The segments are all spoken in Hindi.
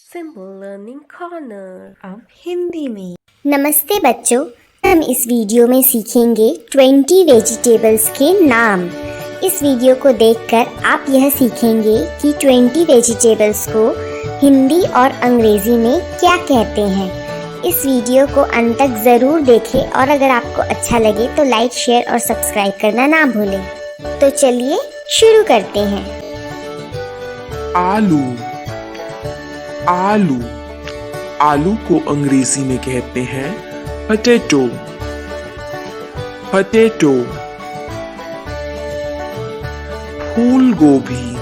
Simple learning corner. अब हिंदी में। नमस्ते बच्चों, हम इस वीडियो में सीखेंगे 20 वेजिटेबल्स के नाम। इस वीडियो को देखकर आप यह सीखेंगे कि 20 वेजिटेबल्स को हिंदी और अंग्रेजी में क्या कहते हैं। इस वीडियो को अंत तक ज़रूर देखें और अगर आपको अच्छा लगे तो लाइक, शेयर और सब्सक्राइब करना ना भूलें। तो चलिए शुरू करते हैं। आलू। आलू आलू को अंग्रेजी में कहते हैं पोटैटो। पोटैटो। फूल गोभी।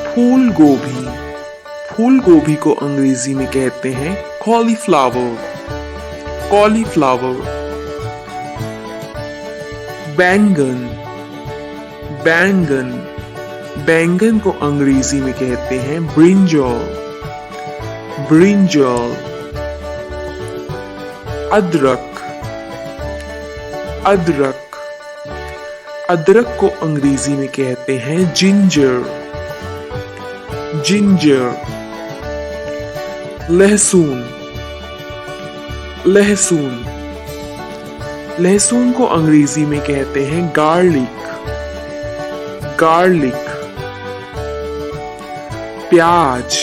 फूल गोभी फूल गोभी को अंग्रेजी में कहते हैं कॉलीफ्लावर। कॉलीफ्लावर। बैंगन। बैंगन बैंगन को अंग्रेजी में कहते हैं ब्रिंजल। ब्रिंजल। अदरक। अदरक अदरक को अंग्रेजी में कहते हैं जिंजर। जिंजर। लहसुन। लहसुन लहसुन को अंग्रेजी में कहते हैं गार्लिक। गार्लिक। प्याज।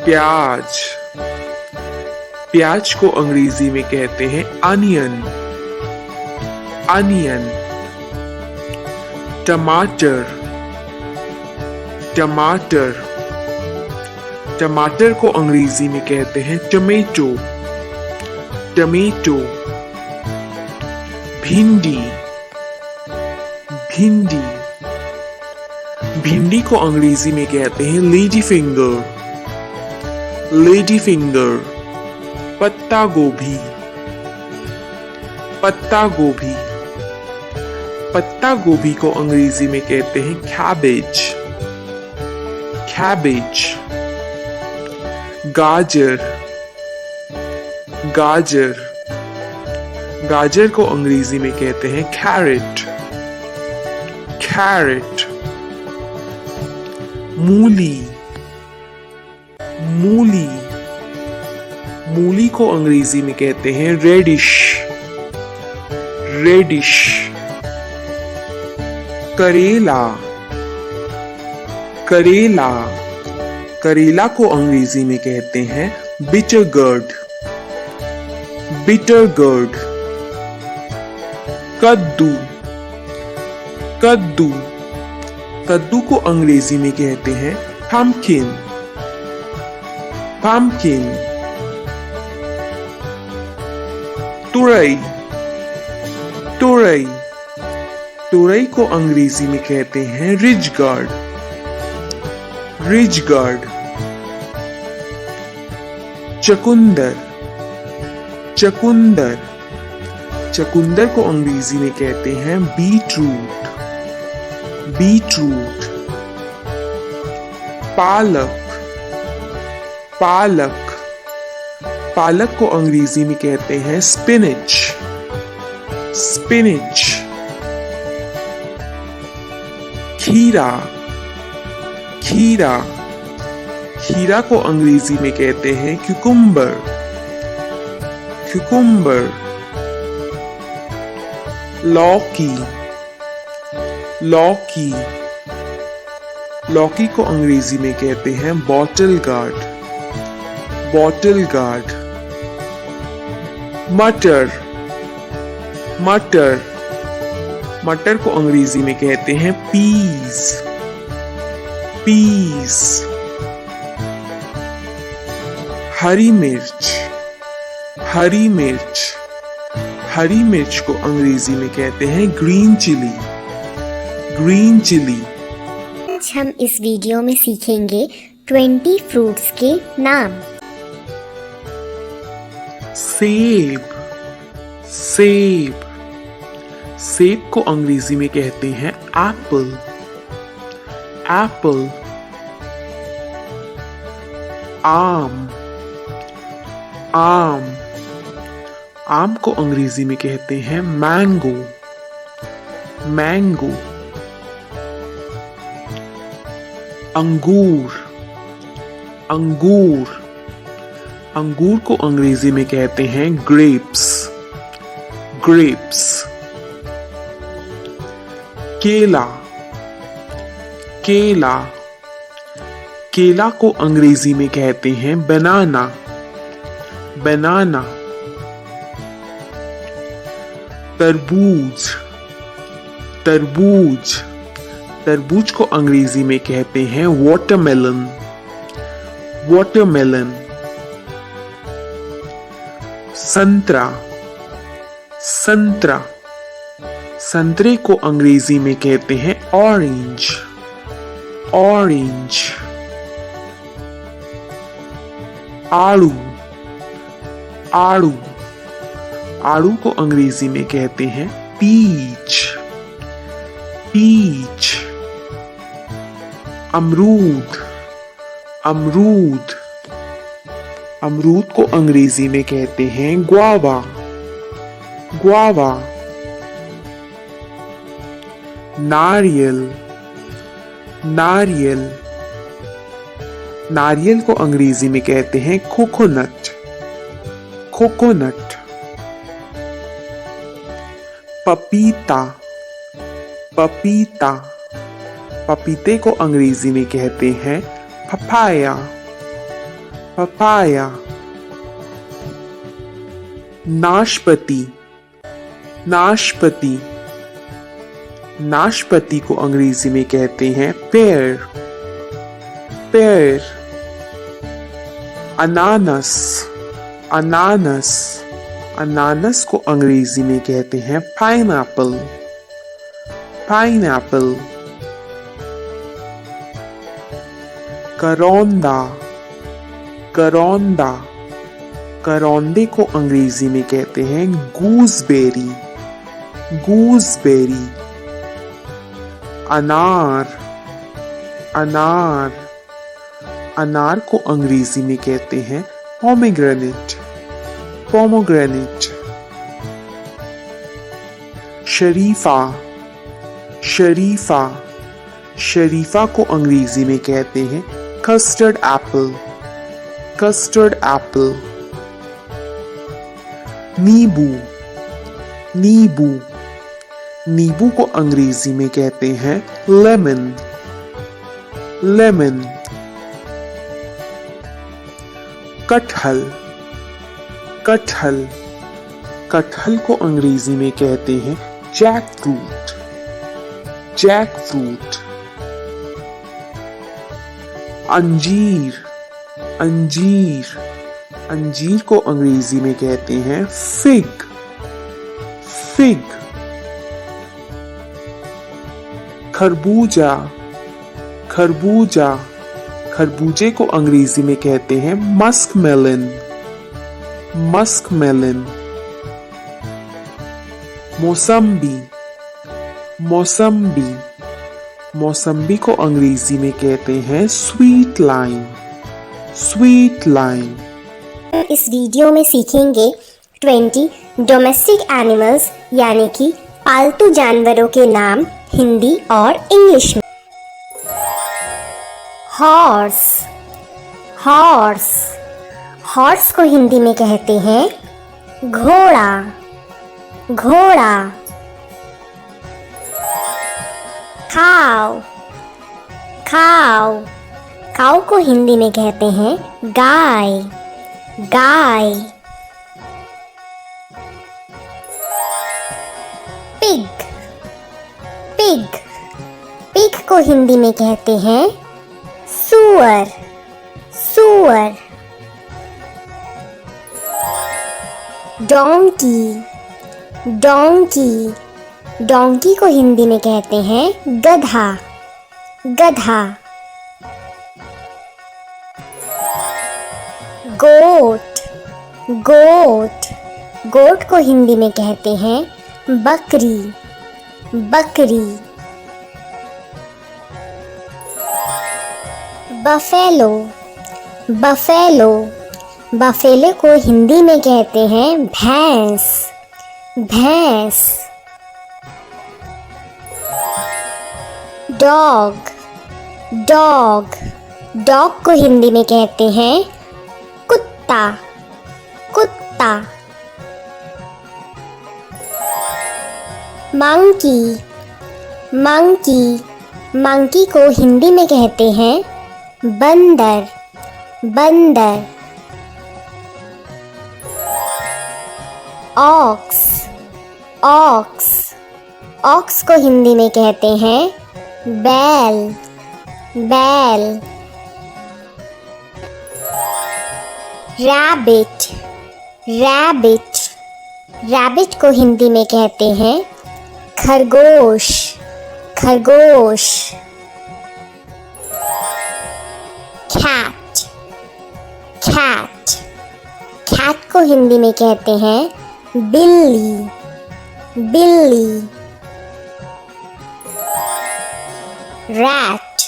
प्याज प्याज को अंग्रेजी में कहते हैं अनियन। अनियन। टमाटर। टमाटर टमाटर को अंग्रेजी में कहते हैं टमेटो। टमेटो। भिंडी। भिंडी भिंडी को अंग्रेजी में कहते हैं लेडी फिंगर। Lady finger. पत्ता गोभी। पत्ता गोभी पत्ता गोभी को अंग्रेजी में कहते हैं कैबेज। कैबेज। गाजर। गाजर गाजर को अंग्रेजी में कहते हैं कैरेट। कैरेट। मूली। मूली मूली को अंग्रेजी में कहते हैं रेडिश। रेडिश। करेला। करेला करेला को अंग्रेजी में कहते हैं बिटर गोर्ड। Bitter gourd. कद्दू। कद्दू कद्दू को अंग्रेजी में कहते हैं pumpkin। pumpkin। तुरई। तुरई तुरई को अंग्रेजी में कहते हैं रिज गार्ड। Ridge guard. चकुंदर। चकुंदर चकुंदर को अंग्रेजी में कहते हैं बीटरूट। बीटरूट। पालक। पालक पालक को अंग्रेजी में कहते हैं स्पिनिच। स्पिनिच। खीरा। खीरा खीरा को अंग्रेजी में कहते हैं क्यूकुम्बर। क्यूकुम्बर। लौकी। लौकी लौकी को अंग्रेजी में कहते हैं बॉटल गार्ड। Bottle gourd. मटर। मटर मटर को अंग्रेजी में कहते हैं पीस। पीस। हरी मिर्च। हरी मिर्च हरी मिर्च को अंग्रेजी में कहते हैं ग्रीन चिली। Green chilli. आज हम इस वीडियो में सीखेंगे 20 फ्रूट्स के नाम। सेब। सेब सेब को अंग्रेजी में कहते हैं एप्पल। एप्पल। आम। आम आम को अंग्रेजी में कहते हैं मैंगो। मैंगो। अंगूर। अंगूर, अंगूर को अंग्रेजी में कहते हैं ग्रेप्स, ग्रेप्स। केला, केला, केला को अंग्रेजी में कहते हैं बनाना, बनाना। तरबूज, तरबूज, तरबूज को अंग्रेजी में कहते हैं वाटरमेलन, वाटरमेलन। संतरा, संतरा, संतरे को अंग्रेजी में कहते हैं ऑरेंज, ऑरेंज। आड़ू, आड़ू, आड़ू को अंग्रेजी में कहते हैं पीच, पीच। अमरूद, अमरूद, अमरूद को अंग्रेजी में कहते हैं ग्वावा, ग्वावा। नारियल, नारियल, नारियल को अंग्रेजी में कहते हैं कोकोनट, कोकोनट। पपीता, पपीता, पपीते को अंग्रेजी में कहते हैं पपाया, पपाया। नाशपाती, नाशपाती, नाशपाती को अंग्रेजी में कहते हैं पेयर, पेयर। अनानस, अनानस, अनानस को अंग्रेजी में कहते हैं पाइनएप्पल, पाइनएप्पल। करौंदा, करौंदा, करौंदे को अंग्रेजी में कहते हैं गूसबेरी, गूसबेरी। अनार, अनार, अनार को अंग्रेजी में कहते हैं पोमेग्रेनेट, पोमोग्रेनेट। शरीफा, शरीफा, शरीफा को अंग्रेजी में कहते हैं कस्टर्ड एप्पल, कस्टर्ड एप्पल। नींबू, नींबू, नींबू को अंग्रेजी में कहते हैं लेमन, लेमन। कटहल, कटहल, कटहल को अंग्रेजी में कहते हैं जैक फ्रूट, जैक फ्रूट। अंजीर, अंजीर, अंजीर को अंग्रेजी में कहते हैं फिग, फिग। खरबूजा, खरबूजा, खरबूजे को अंग्रेजी में कहते हैं मस्कमेलन, मस्कमेलन। मौसम्बी, मौसम्बी, मौसम्बी को अंग्रेजी में कहते हैं स्वीट लाइम, स्वीट लाइम। इस वीडियो में सीखेंगे 20 डोमेस्टिक एनिमल्स यानी कि पालतू जानवरों के नाम हिंदी और इंग्लिश में। हॉर्स, हॉर्स, हॉर्स को हिंदी में कहते हैं घोड़ा, घोड़ा। काऊ, काऊ, काऊ को हिंदी में कहते हैं गाय, गाय। पिग, पिग, पिग को हिंदी में कहते हैं सूअर, सूअर। डोंकी, डोंकी, डोंकी को हिंदी में कहते हैं गधा, गधा। गोट, गोट, गोट को हिंदी में कहते हैं बकरी, बकरी। बफेलो, बफेलो, बफेलो को हिंदी में कहते हैं भैंस, भैंस। डॉग, डॉग, डॉग को हिंदी में कहते हैं कुत्ता, कुत्ता। मंकी, मंकी, मंकी को हिंदी में कहते हैं बंदर, बंदर। ऑक्स, ऑक्स, ऑक्स को हिंदी में कहते हैं बैल, बैल। रैबिट, रैबिट, रैबिट को हिंदी में कहते हैं खरगोश, खरगोश। कैट, कैट, कैट को हिंदी में कहते हैं बिल्ली, बिल्ली। रैट,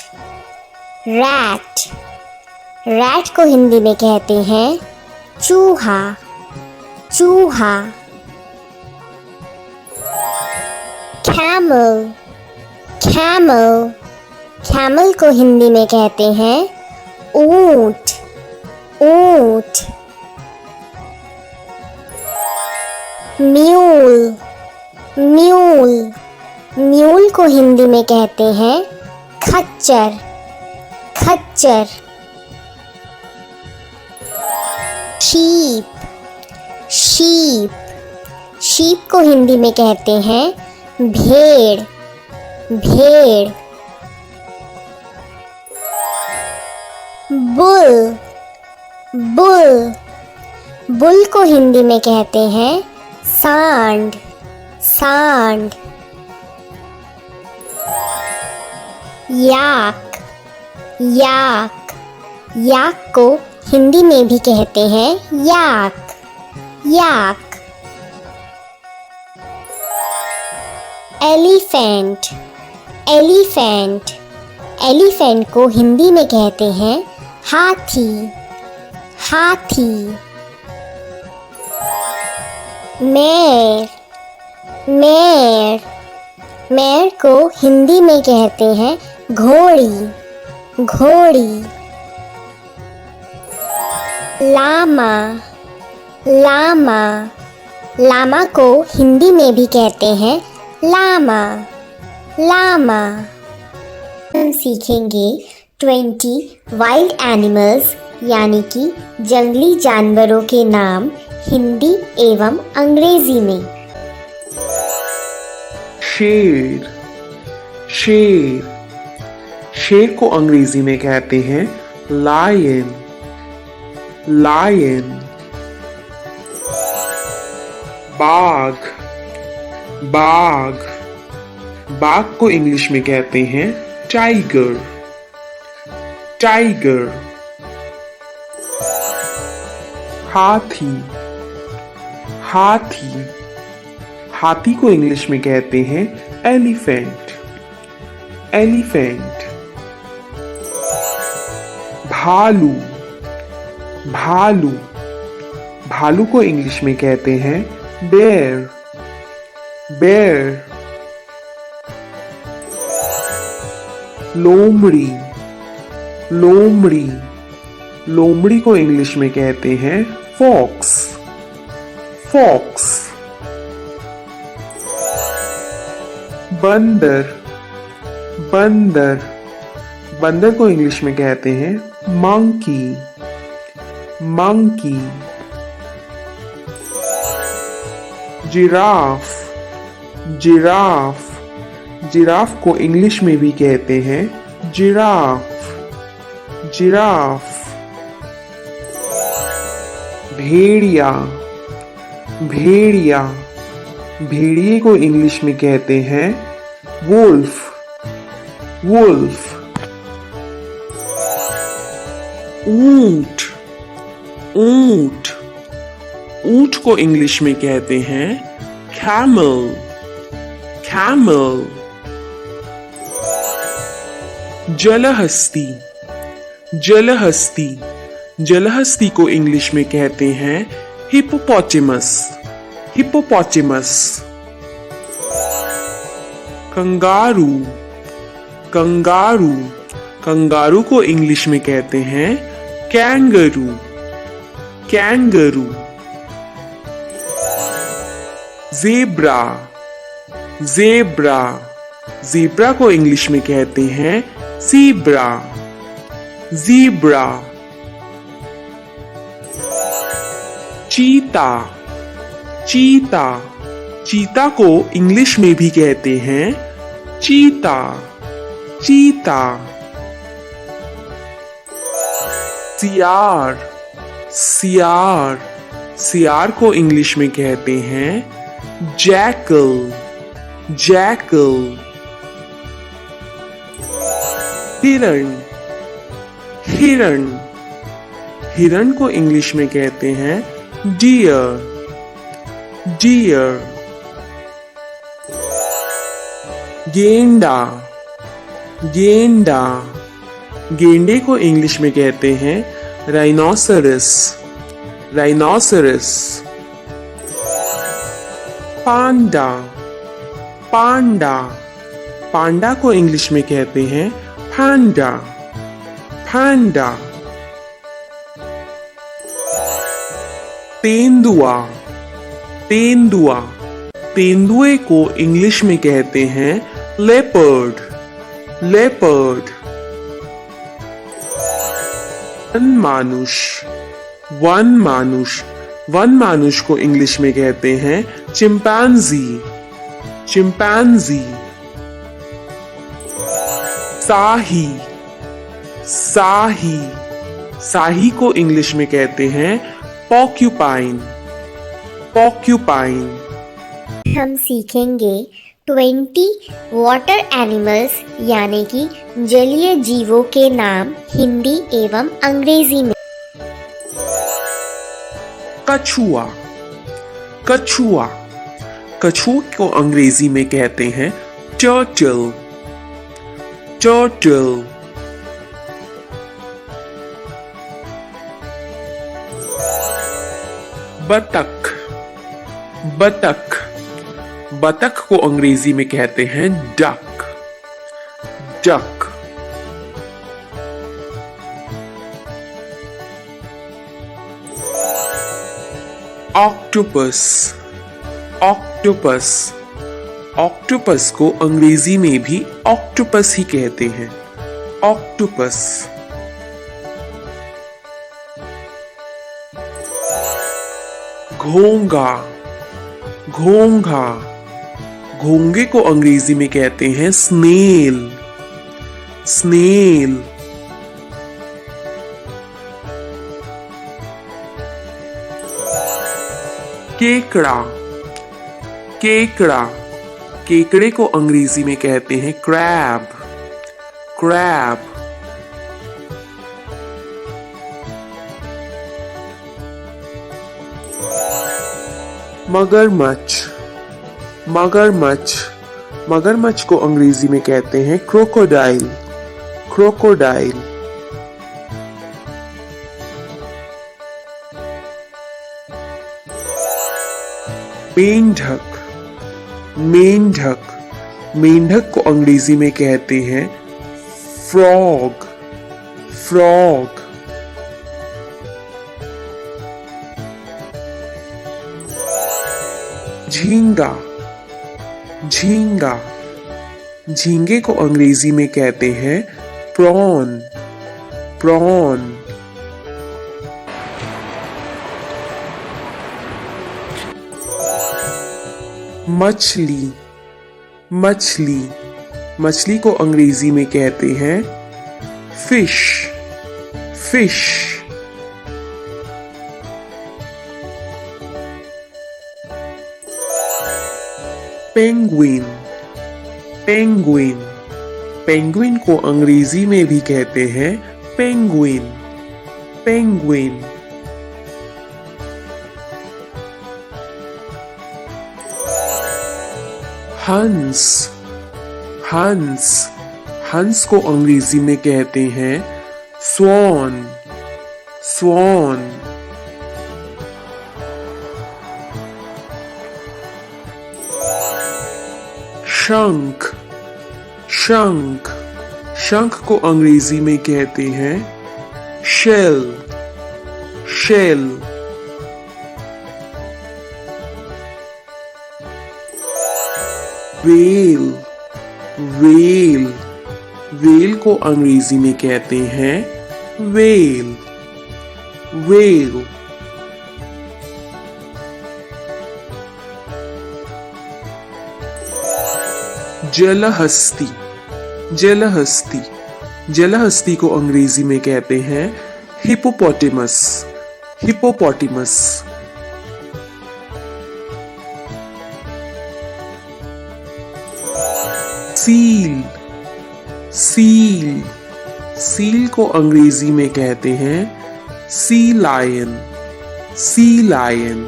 रैट, रैट को हिंदी में कहते हैं चूहा, चूहा। कैमल, कैमल, कैमल को हिंदी में कहते हैं ऊंट, ऊंट। म्यूल, म्यूल, म्यूल को हिंदी में कहते हैं खच्चर, खच्चर। शीप, शीप, शीप को हिंदी में कहते हैं भेड़, भेड़। बुल, बुल, बुल को हिंदी में कहते हैं सांड, सांड। याक, याक, याक को हिंदी में भी कहते हैं याक, याक। एलिफेंट, एलिफेंट, एलिफेंट को हिंदी में कहते हैं हाथी, हाथी। मेर, मेर, मेर को हिंदी में कहते हैं घोड़ी, घोड़ी। लामा, लामा, लामा को हिंदी में भी कहते हैं लामा, लामा। हम सीखेंगे 20 वाइल्ड एनिमल्स यानी कि जंगली जानवरों के नाम हिंदी एवं अंग्रेजी में। शेर, शेर, शेर को अंग्रेजी में कहते हैं लायन, लायन। बाघ, बाघ, बाघ को इंग्लिश में कहते हैं टाइगर, टाइगर। हाथी, हाथी, हाथी को इंग्लिश में कहते हैं एलिफेंट, एलिफेंट। भालू, भालू, भालू को इंग्लिश में कहते हैं बेयर, बेयर। लोमड़ी, लोमड़ी, लोमड़ी को इंग्लिश में कहते हैं फॉक्स, फॉक्स। बंदर, बंदर, बंदर को इंग्लिश में कहते हैं monkey, monkey. Giraffe, giraffe, giraffe को इंग्लिश में भी कहते हैं जिराफ, जिराफ। भेड़िया, भेड़िया, भेड़िए को इंग्लिश में कहते हैं वुल्फ, वुल्फ। ऊंट, ऊंट, ऊंट को इंग्लिश में कहते हैं कैमल, कैमल। जलहस्ती, जलहस्ती, जलहस्ती को इंग्लिश में कहते हैं hippopotamus, hippopotamus. Kangaroo, kangaroo, kangaroo को इंग्लिश में कहते हैं kangaroo, kangaroo. Zebra, zebra, zebra को इंग्लिश में कहते हैं ज़ीब्रा, ज़ीब्रा। चीता, चीता, चीता को इंग्लिश में भी कहते हैं चीता, चीता। सियार, सियार, सियार को इंग्लिश में कहते हैं जैकल, जैकल। हिरण, हिरण, हिरण को इंग्लिश में कहते हैं डियर, डियर। गेंडा, गेंडा, गेंडे को इंग्लिश में कहते हैं राइनोसरस, राइनोसरस। पांडा, पांडा, पांडा को इंग्लिश में कहते हैं पांडा, पांडा। तेंदुआ, तेंदुआ, तेंदुए को इंग्लिश में कहते हैं लेपर्ड, लेपर्ड। वन मानुष, वन मानुष, वन मानुष को इंग्लिश में कहते हैं चिंपैंजी, चिंपैंजी। साही, साही, साही को इंग्लिश में कहते हैं पॉक्यूपाइन, पॉक्यूपाइन। हम सीखेंगे 20 वाटर एनिमल्स यानी कि जलीय जीवों के नाम हिंदी एवं अंग्रेजी में। कछुआ, कछुआ, कछुआ को अंग्रेजी में कहते हैं टर्टल, टर्टल। बतख, बतख, बतख को अंग्रेजी में कहते हैं duck, duck. Octopus, octopus, octopus को अंग्रेजी में भी ऑक्टोपस ही कहते हैं, ऑक्टोपस। घोंगा, घोंघा, घोंगे को अंग्रेजी में कहते हैं स्नेल, स्नेल। केकड़ा, केकड़ा, केकड़े को अंग्रेजी में कहते हैं क्रैब, क्रैब। मगरमच्छ, मगरमच्छ, मगरमच्छ को अंग्रेजी में कहते हैं क्रोकोडाइल, क्रोकोडाइल। मेंढक, मेंढक, मेंढक को अंग्रेजी में कहते हैं फ्रॉग, फ्रॉग। झींगा, झींगा, झींगे को अंग्रेजी में कहते हैं प्रॉन, प्रॉन। मछली, मछली, मछली को अंग्रेजी में कहते हैं fish, fish. Penguin, penguin, penguin को अंग्रेजी में भी कहते हैं पेंगुइन, पेंगुइन। हंस, हंस, हंस को अंग्रेजी में कहते हैं स्वॉन, स्वॉन। शंख, शंख, शंख को अंग्रेजी में कहते हैं shell, shell. Well, well, well को अंग्रेजी में कहते हैं वेल, वेल। जलहस्ती, जलहस्ती, जलहस्ती को अंग्रेजी में कहते हैं hippopotamus, hippopotamus. Seal, seal, seal को अंग्रेजी में कहते हैं sea lion, sea lion.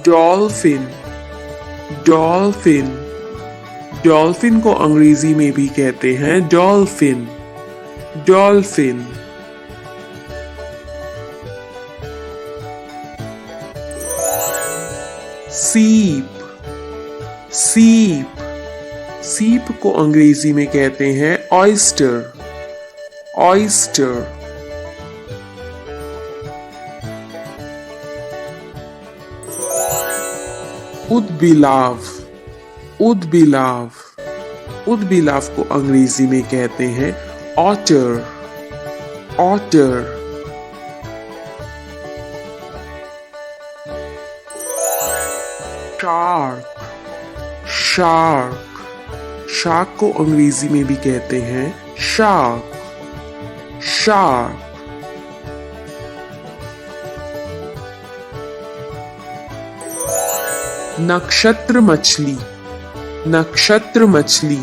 Dolphin, dolphin, dolphin को अंग्रेजी में भी कहते हैं डॉल्फिन, डॉल्फिन। सीप, सीप, सीप को अंग्रेजी में कहते हैं ऑयस्टर, ऑयस्टर। उदबिलाव, उदबिलाव, उदबिलाव को अंग्रेजी में कहते हैं otter, otter. Shark, shark, shark को अंग्रेजी में भी कहते हैं शार्क, शार्क। नक्षत्र मछली, नक्षत्र मछली,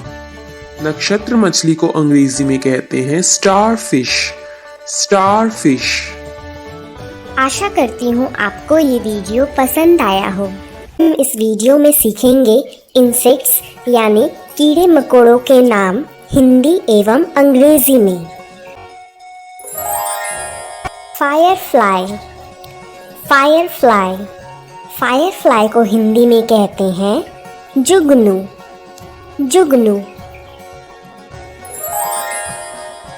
नक्षत्र मछली को अंग्रेजी में कहते हैं स्टार फिश, स्टार फिश। आशा करती हूँ आपको ये वीडियो पसंद आया हो। हम इस वीडियो में सीखेंगे इंसेक्ट्स यानी कीड़े मकोड़ों के नाम हिंदी एवं अंग्रेजी में। फायरफ्लाई, फायरफ्लाई, फायरफ्लाई को हिंदी में कहते हैं जुगनू, जुगनू।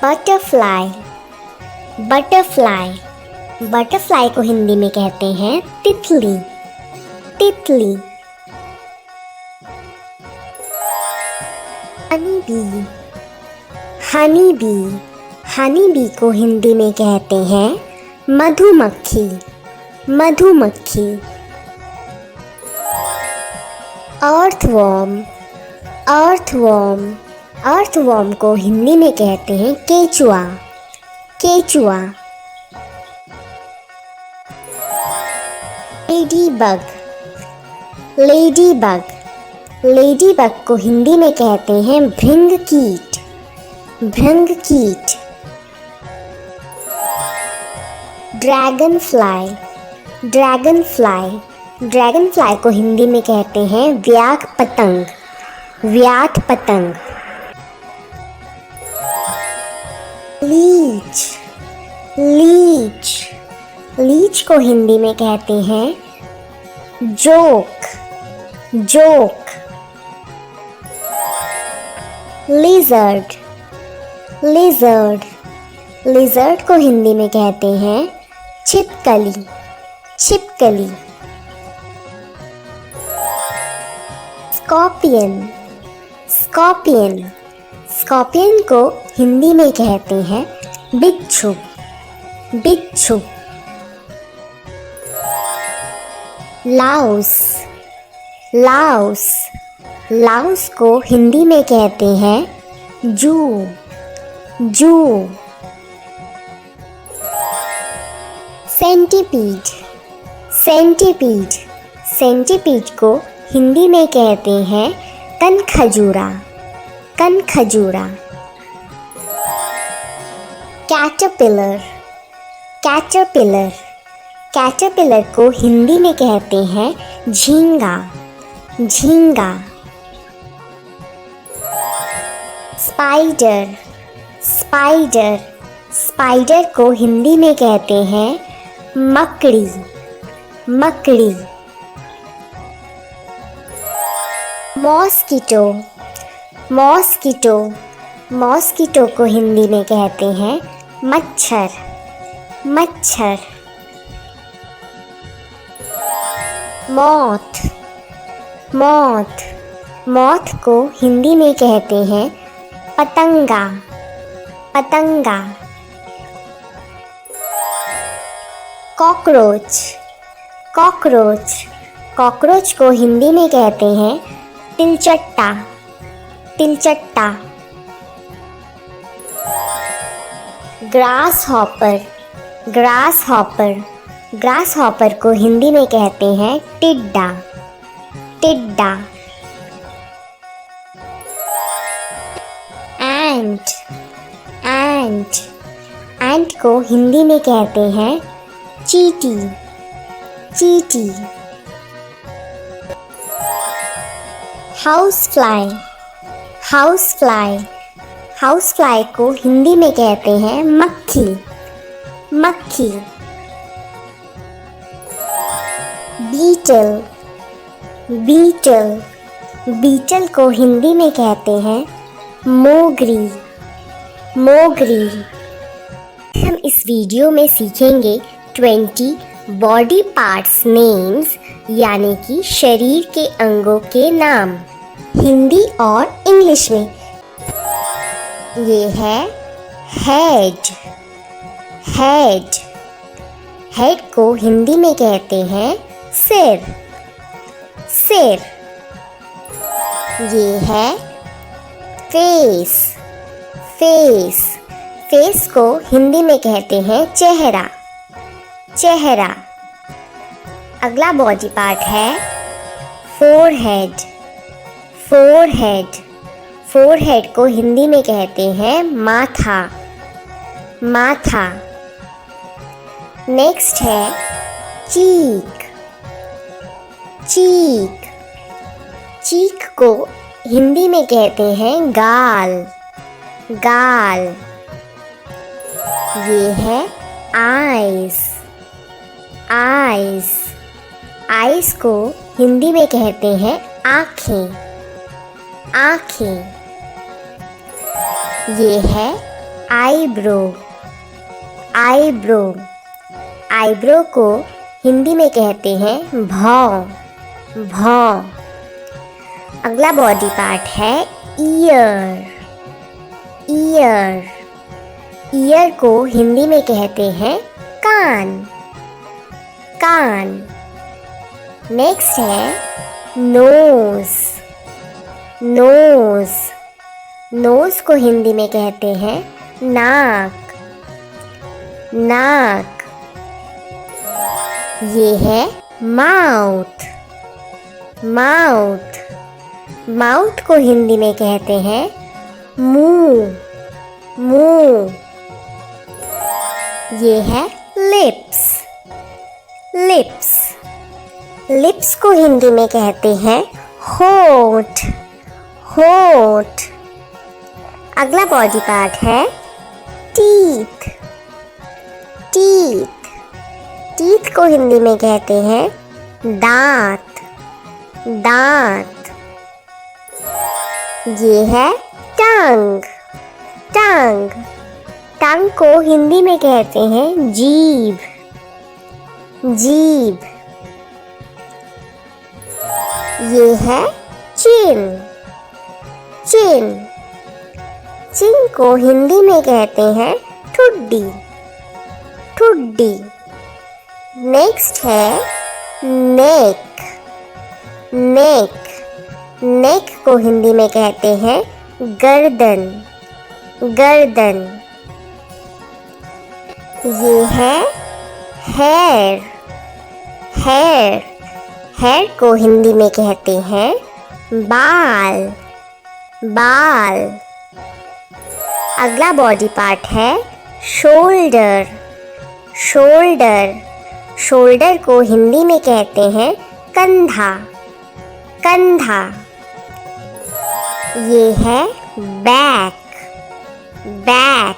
बटरफ्लाई, बटरफ्लाई, बटरफ्लाई को हिंदी में कहते हैं तितली, तितली। Honey bee, honey bee, honey bee को हिंदी में कहते हैं मधुमक्खी, मधुमक्खी। अर्थवर्म, अर्थवर्म, अर्थवर्म को हिंदी में कहते हैं केचुआ, केचुआ। लेडीबग, लेडीबग, लेडीबग को हिंदी में कहते हैं भृंग कीट, भृंग कीट। Dragon fly, dragon fly, dragon fly को हिंदी में कहते हैं व्याघ पतंग, व्याघ पतंग। लीच, लीच, लीच को हिंदी में कहते हैं joke, joke. Lizard, lizard, lizard को हिंदी में कहते हैं छिपकली, छिपकली। स्कॉर्पियन, स्कॉर्पियन, स्कॉर्पियन को हिंदी में कहते हैं बिच्छू, बिच्छू। लाउस, लाउस, लाउस को हिंदी में कहते हैं जू, जू। सेंटीपीड, सेंटीपीड, सेंटीपीड को हिंदी में कहते हैं कनखजूरा, कनखजूरा। कैटरपिलर, कैटरपिलर, कैटरपिलर को हिंदी में कहते हैं झींगा, झींगा। स्पाइडर, स्पाइडर, स्पाइडर को हिंदी में कहते हैं मकड़ी, मकड़ी। मॉस्किटो, मॉस्किटो, मॉस्किटो को हिंदी में कहते हैं मच्छर, मच्छर। मौत, मौत, मौत को हिंदी में कहते हैं पतंगा, पतंगा। कॉकरोच, कॉकरोच, कॉकरोच को हिंदी में कहते हैं तिलचट्टा, तिलचट्टा। Grasshopper, grasshopper, grasshopper को हिंदी में कहते हैं टिड्डा, टिड्डा। एंट, एंट, एंट को हिंदी में कहते हैं चींटी, चींटी। House fly, house fly, house fly को हिंदी में कहते हैं मक्खी, मक्खी। बीटल, बीटल, बीटल को हिंदी में कहते हैं मोगरी, मोगरी। हम इस वीडियो में सीखेंगे 20 बॉडी पार्ट्स नेम्स, यानी कि शरीर के अंगों के नाम, हिंदी और इंग्लिश में। ये है हेड, हेड, हेड को हिंदी में कहते हैं सिर, सिर। ये है फेस, फेस, फेस को हिंदी में कहते हैं चेहरा, चेहरा। अगला बॉडी पार्ट है फोरहेड, फोरहेड, फोरहेड को हिंदी में कहते हैं माथा, माथा। नेक्स्ट है चीक, चीक, चीक को हिंदी में कहते हैं गाल, गाल। ये है आइज, आइज, आइज को हिंदी में कहते हैं आँखें, आँखें। ये है आईब्रो, आईब्रो, आईब्रो को हिंदी में कहते हैं भौं, भौं। अगला बॉडी पार्ट है ईयर, ईयर, ईयर को हिंदी में कहते हैं कान, कान। नेक्स्ट है नोज, नोज, नोज को हिंदी में कहते हैं नाक, नाक। ये है माउथ, माउथ, माउथ को हिंदी में कहते हैं मुंह, मुंह। ये है लिप्स, लिप्स, लिप्स को हिंदी में कहते हैं होठ, होठ। अगला बॉडी पार्ट है टीथ, टीथ, टीथ को हिंदी में कहते हैं दांत, दांत। ये है टंग, टंग, टंग को हिंदी में कहते हैं जीभ, जीभ। ये है चिन, चिन, चिन को हिंदी में कहते हैं ठुड्डी, ठुड्डी। नेक्स्ट है नेक, नेक, नेक को हिंदी में कहते हैं गर्दन, गर्दन। ये है हेयर, हेयर, हेयर को हिंदी में कहते हैं बाल, बाल। अगला बॉडी पार्ट है शोल्डर, शोल्डर, शोल्डर को हिंदी में कहते हैं कंधा, कंधा। ये है बैक, बैक,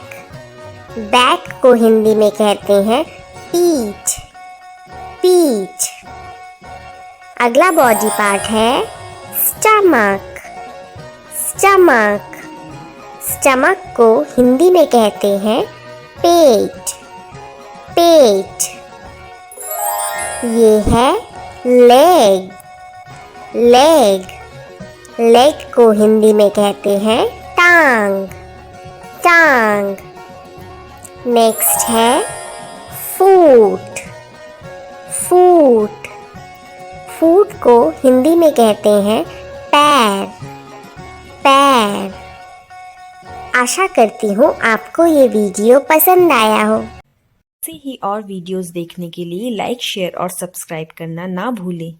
बैक को हिंदी में कहते हैं पीठ, पीठ। अगला बॉडी पार्ट है स्टमक, स्टमक, स्टमक को हिंदी में कहते हैं पेट, पेट। ये है लेग, लेग, लेग को हिंदी में कहते हैं टांग, टांग। नेक्स्ट है फूट, फूट, फूट को हिंदी में कहते हैं पैर, पैर। आशा करती हूँ आपको ये वीडियो पसंद आया हो। ऐसे ही और वीडियोस देखने के लिए लाइक, शेयर और सब्सक्राइब करना ना भूलें।